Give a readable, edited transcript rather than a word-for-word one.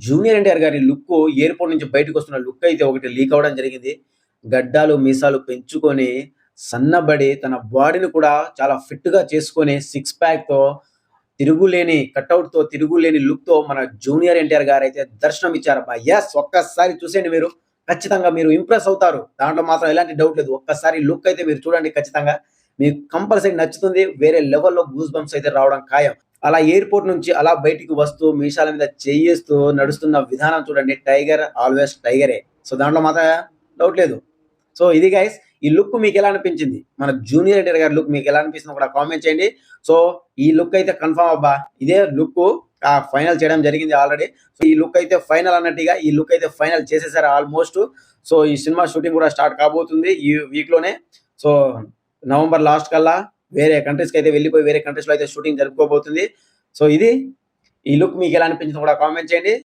Junior NTR గారి look airport నుంచి బయటకొస్తున్న look అయితే ఒకటి లీక్ అవ్వడం జరిగింది. గడ్డాలు, మీసాలు పెంచుకొని, సన్నబడి తన బాడీని కూడా చాలా ఫిట్‌గా చేసుకొని సిక్స్ ప్యాక్‌తో తిరుగులేని కటౌట్‌తో, తిరుగులేని లుక్‌తో మన జూనియర్ ఎన్టీఆర్ గారైతే దర్శనం ఇచ్చారబ్బా! యెస్! ఒక్కసారి చూసేయండి మీరు. ఖచ్చితంగా మీరు ఇంప్రెస్ అవుతారు. దాంట్లో మాత్రం ఎలాంటి డౌట్ లేదు. ఒక్కసారి లుక్ అయితే మీరు చూడండి ఖచ్చితంగా. మీకు కంపల్సరీ నచ్చుతుంది. వేరే లెవెల్‌లో గూస్ బంప్స్ అయితే రావడం ఖాయం. అలా ఎయిర్‌పోర్ట్ నుంచి అలా బయటికి వస్తూ మీసాల మీద చెయ్యేస్తూ నడుస్తున్న విధానం చూడండి. Tiger always టైగరే. సో, దాంట్లో మాత్రం డౌట్ లేదు. సో, ఇది గైస్ ఈ లుక్ మీకెలా అనిపించింది? మన జూనియర్ ఎన్టీఆర్ గారి లుక్ మీకెలా అనిపిస్తుందో కూడా కామెంట్ చేయండి. సో, ఈ లుక్ అయితే కన్ఫర్మ్ అబ్బా! ఇదే లుక్కు ఫైనల్ చేయడం జరిగింది ఆల్రెడీ. సో, ఈ లుక్ అయితే ఫైనల్ అన్నట్టుగా ఈ లుక్ అయితే ఫైనల్ చేసేసారు ఆల్‌మోస్ట్. సో, ఈ సినిమా షూటింగ్ కూడా స్టార్ట్ కాబోతుంది ఈ వీక్‌లోనే. సో, నవంబర్ లాస్ట్ కల్లా వేరే కంట్రీస్‌కైతే వెళ్ళిపోయి వేరే కంట్రీస్‌లో అయితే షూటింగ్ జరుపుకోబోతుంది. సో, ఇది ఈ లుక్ మీకెలా అనిపించిందో కూడా కామెంట్ చేయండి.